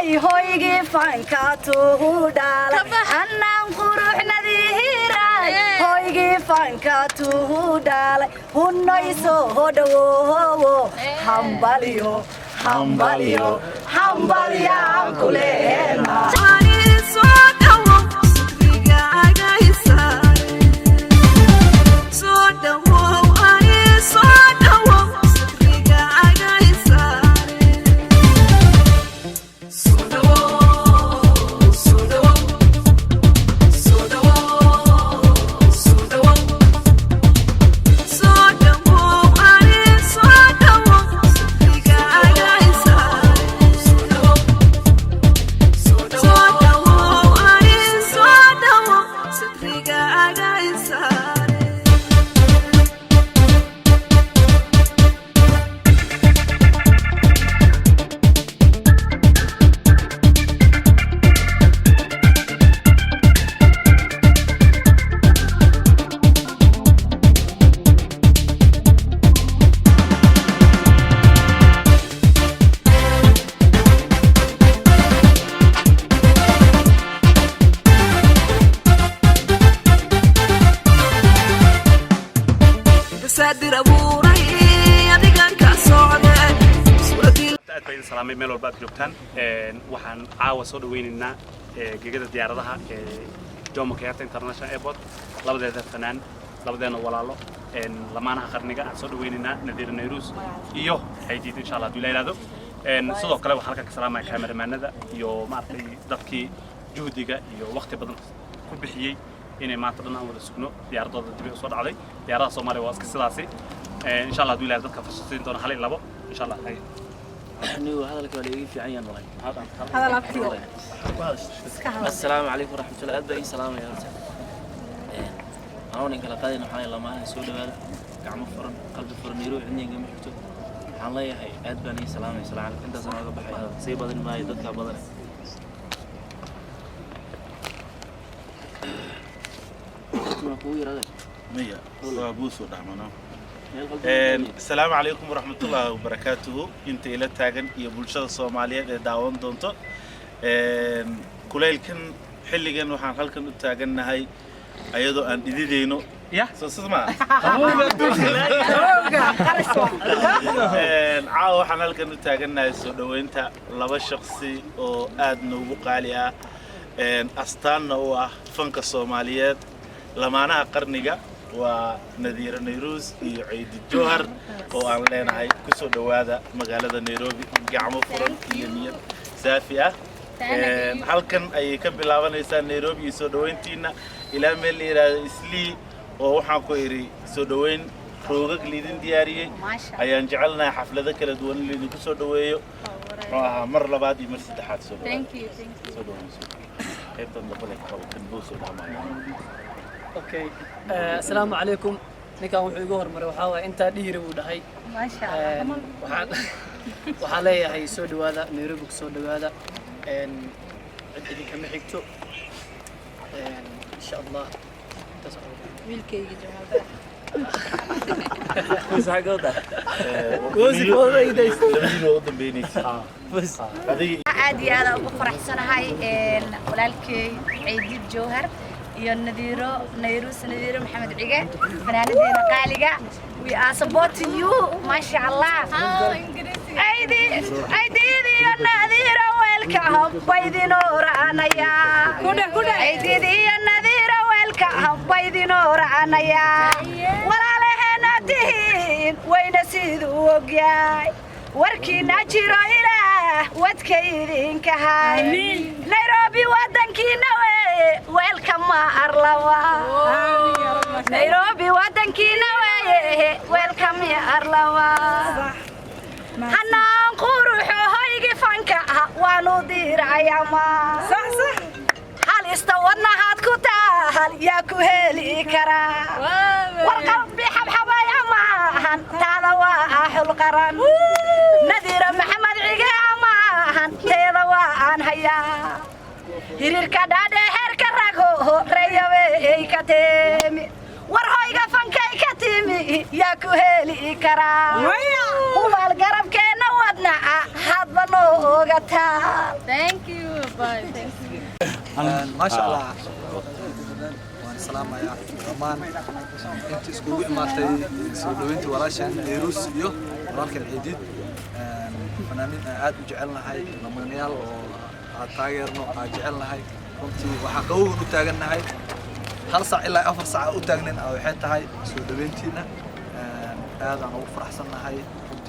هاي هويجي فانكاتو دال أنا نقروح نذيرة هويجي فانكاتو دال هنيسو هدوه همباليو همباليو همباليا كلنا سلامي ميلور باد جوبتان waxaan caawa soo dhaweynayna geegada diyaaradaha Jomo Kenyatta International Airport labadeeda fanaan labadeena walaalo lamaanaha qarniga aan soo dhaweynayna Nadiir Nayrus iyo Aydid insha Allah duulaylaado sidoo kale waxaan halka ka salaamay kaameramanada iyo maartay dadkii juhdiga iyo waqti badan ku bixiyay inay maanta dhan aan wada sugno diyaaradooda dib u soo dhacday diyaaradaha Soomaaliya waa iska sidaasi insha Allah duulaylaado dadka farshaxin doona hal labo insha Allah هذا الكلام في عين والله هذا لا فيه السلام عليكم ورحمة الله أبدأ سلام يا رجال أنا نقول قاعدين حالي الله معنا سود هذا كعم فرن قلب فرن يروح عندي جميع شفتوا الله يحيي أدبني سلام يا سلام عليك أنت سلام بحي هذا سيب بدل ما يدك بدل ما قوي هذا مية وابوس ودعمنا السلام عليكم ورحمة الله وبركاته انت إلى تاجن يا بلشة الصومالية دعوان دونتو كليل كن حلي جن وحن خلكن تاجن هاي أيضا أن إدينو يا سمع عاو حن خلكن تاجن هاي سودو انت لبا شخصي أو أدنو بقاليا أستان هو فنك الصوماليات لما أنا قرنيجا ونذير نيروز يعيد الجوهر وأن لنا هاي كسر دوادا مقالة نيروبي جامو فرن ينير سافية halkan ay ka bilaabanaysaa Nairobi soo dhaweyntiina ilaa meel ila isli oo waxaan ku iri soo dhaweyn roogag liidin diyaariyay ayaan jecelnahay xaflada kala duwan liidin ku soo dhaweeyo mar labaad iyo mar saddexaad soo dhaweeyo thank you qaybtan dabale ka kan buu soo dhamaan okay assalaamu alaykum ninkan wuxuu igu hormaray waxa waa inta dhiiri uu dhahay ma sha Allah waxa leeyahay soo dhawaada Nairobi soo dhawaada عندي كم حكتو إن شاء الله تصعد wiilkayga jawaab بس حقوده وزي والله يديس لبينو قدام بينيس بس هذه عادي أنا ugu faraxsanahay walaalkay Aydid Jawhar iyo Nayrus Nadiir Maxamed Cige fanaanadeena qaaliga we are supporting you ma sha Allah Aydid iyo Nadiir welcome baydino raanaya kuda Aydid iyo Nadiir welcome baydino raanaya walaalaheena tihiin wayna sidoo ogyahay warkiina jiro ilaah wadkaydinka hay Nairobi wadankiina welcome arlawa Nairobi wadankiina welcome ya arlawa hanaan quruxo hoyga fanka waanu diiraya ma sax hal istawadna had ku taal ya ku heli kara warqab bixabxabaya ma han taada waa xul qaran Nadiir Maxamed Cige ma han teeda waan haya hirirka dhaadhe herka rago reeyawe ay ka teemi war hoyga fankay ka timi ya ku heli kara wal garabkeena wadna had badnooga taal Thank you. Bye. Thank you. ما شاء الله وأنا سلام يا أمان أنت اسكوبي ما تي سودوينتي وراشان ديروس يو ولكن الجديد فنانين عاد جعلنا هاي لمنيال وعطايرنا جعلنا هاي كنت وحقوق نتاجنا هاي خلص إلا 4 ساعات وتاجنين أو حتى هاي سودوينتينا هذا أنا أفرح سنة هاي كنت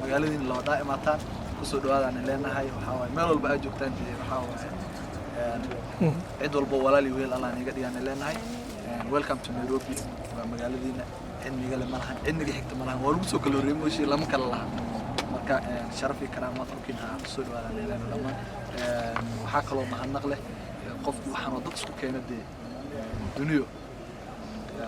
مقالين لو دائما تان كسودو هذا أنا لنا هاي وحاول ما لو بقى جوكتان دي وحاول عيد والبو ولا لي ويل الله نيجي أنا لنا هاي welcome to Nairobi ومقالين إني قال ملها إني حكت ملها ولوسو كلوريم وشي لما كلها مركا شرفي كرامات وكينها كسودو هذا أنا لنا لما وحاكلوا مع النقلة قف وحنودق سو كينه دي دنيو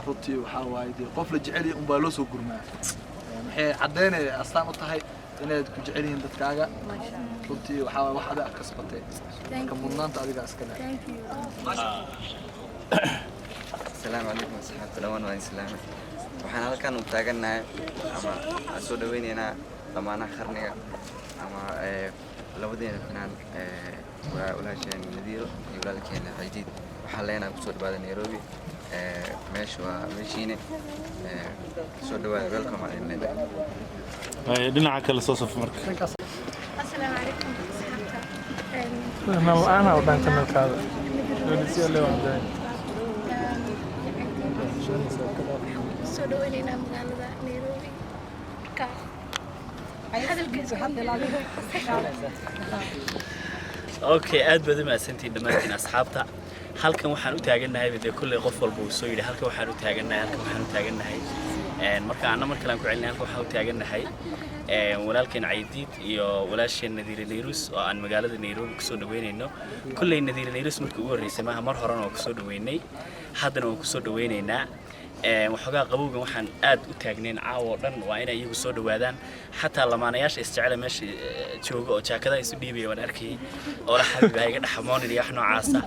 runtii waxaa waaye dee qof la jecel yahay unbaa loo soo gurmaa maxay caddaynaya astaan u tahay inaad ku jecel yihiin dadkaaga runtii waxaa waaye wax adag kasbatay marka mudnaanta adiga iska leh السلام عليكم ورحمة الله وبركاته. waxaan halkan u taaganahay ama soo dhaweynayna dhammaan qarniga ama labadeena fanaan waa walaasheen Nadiiro iyo walaalkeena Ciidid waxaan leenahay ku soo dhawaada Nairobi meesha waa meeshiina soo dhawaada welcome علينا dhinaca kale soo saf marka السلام عليكم. أنا وبنت المكان. ولسه اللي وعندي. soo dhaweynayna magaalada Nairobi ka hadalkiisa okay aad baad ma santiin dhamaantiin asxaabta halkan waxaan u taaganahay bidee kulli qof walba uu soo yiri halkan waxaan u taaganahay marka aan mar kale ku celinay halkan waxaan u taaganahay walaalkeen Ciidid iyo walaasheen Nadiir Nayrus oo aan magaalada Nairobi ku soo dhaweynayno kulli Nadiir Nayrus markii ugu horeysay mar horena oo ku soo dhaweynay haddana oo ku soo dhaweynaynaa waxoogaa qabowgan waxaan aad u taagnayn caawo dhan waa inay iyagu soo dhawaadaan xataa lamaanayaasha isjecel meesha jooga oo jaakadaha isu dhiibaya waan arkay oo la xabiiba iga dhaxmoonay wax noocaas ah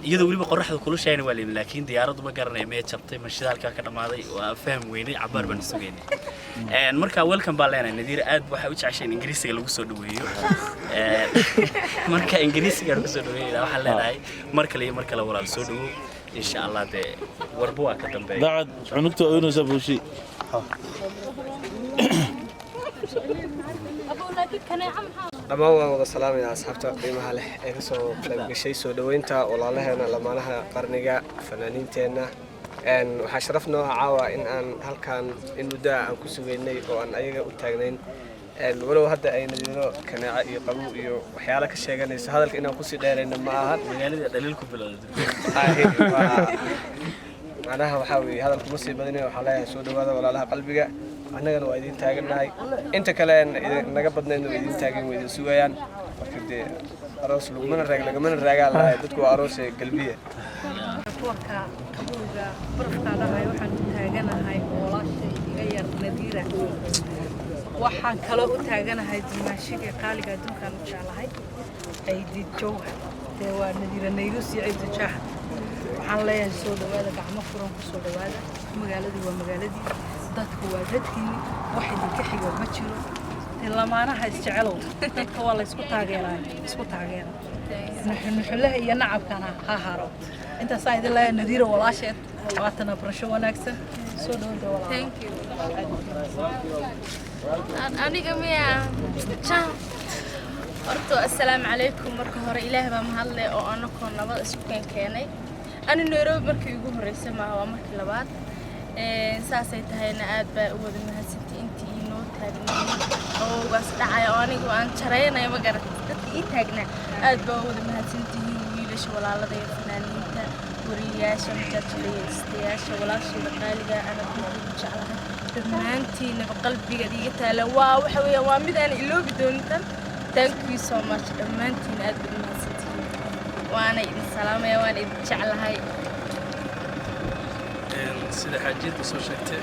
iyadoo waliba qorraxda kulushaayna waa leeyahay laakiin diyaaradu ma garanay mee jabtay mashidaalka ka dhamaaday waa faham weynay cabaar baan sugaynay marka welcome baa leenahay Nadiir aad waxa u jeceshay Ingiriisiga lagu soo dhaweeyo marka Ingiriisiga lagu soo dhaweeyo waxa leenahay mar kale walaal soo dhawo إن شاء الله ده وربوها كتنبيه بعد عنقته أينو سبوا شيء dhammaan waan wada salaamayaa asxaabta qiimaha leh ee ka soo qayb gashay soo dhaweynta walaalaheena lamaanaha qarniga fanaaniinteenna waxaa sharaf noo ah caawa in aan halkan in muddo aan ku sugeynay oo aan ayaga u taagnayn walow hadda ay Nadiiro kanaaca iyo qabow iyo waxyaalo ka sheeganayso hadalka inaan ku sii dheerayna ma aha magaalada dhaliil ku bilowday macnaha waxaa weeye hadalku ma sii badinayo waxaa leeyahay soo dhawaada walaalaha qalbiga annagana waa idin taagannahay inta kale naga badnaydna waa idin taagan waa idin sugayaan marka dee aroos lagamana raagaan lahay dadku waa aroos galbiya kuwanka qabowga barafka dhahay waxaan u taaganahay walaashay iga yar Nadiira waxaan kaloo u taaganahay dimaashiga qaaliga adduunkan u jeclahay Ciidid jooga dee waa Nadiir Nayrus iyo Ciidid Jaah waxaan leeyahay soo dhawaada gacmo furan ku soo dhawaada magaaladii waa magaaladii dadku waa dadkii wax idinka xiga ma jiro lamaanaha isjecelow dadka waa la isku taageeraa nuxulaha iyo nacabkana ha haro intaas ay idin leeyahay Nadiiro walaasheed waatana barasho wanaagsan soo dhawaada walaal thank you aniga miya horta assalaamu calaykum marka hore ilaahay baa mahadle oo anakoo nabad isku keenay ani Nairobi markii ugu horeysay ma waa markii labaad saasay tahayna aad baa u wada mahadsantii intii inoo taagnay oo waas dhacay oo anigu aan jareynay ma garan dadka ii taagnaa aad baa u wada mahadsantii wiilasha walaalada iyo fanaaniinta wariyaasha majaajileystayaasha walaashayda qaaliga ana ku jeclahay dhammaantiina qalbiga iga taala waa waxa weeyaan waa mid aan iloobi doonin thank you so much dhammaantiin aad baa mahadsantii waana idin salaamaya waan idin jeclahay sida xaajiyada soo sheegtay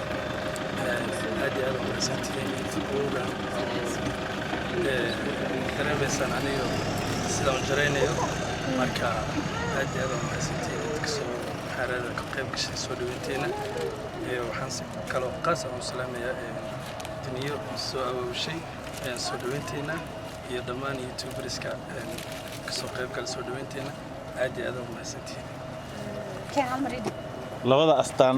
aad iyo aad u mahadsantihiin intiiga dareemaysaan aniga sidaan u jaraynayo marka aad iyo aad u mahadsantihiin inta kasoo xaarada ka qayb gashay soo dhaweynteena waxaan si kaloo qaas aan u salaamayaa duniyo soo awoowshay soo dhaweynteena iyo dhammaan youtuberska kasoo qayb gala soo dhaweynteena aad iyo aad u mahadsantihiin labada astaan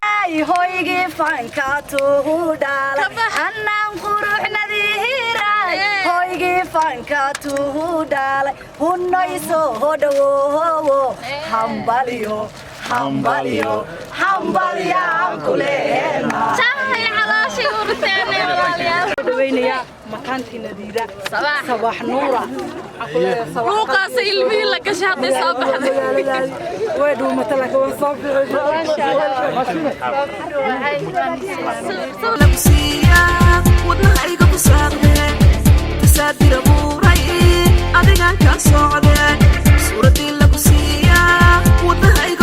hoygii fanka tuu dhalay hanaan quruxnadihiray hoygii fanka tuu dhalay hunay soo dhawoowo hambalyo hambalyo hambalyaan kuleena دوينيا مكانتي نذيرة صباح نورة لوقاس يلمي لك شاطي صباح ويدو مثلك وصف ما شاء الله لبسيا ودنهايق بصاغده تسادير بوراي أدقان كاسوعده صورتي لبسيا ودنهايق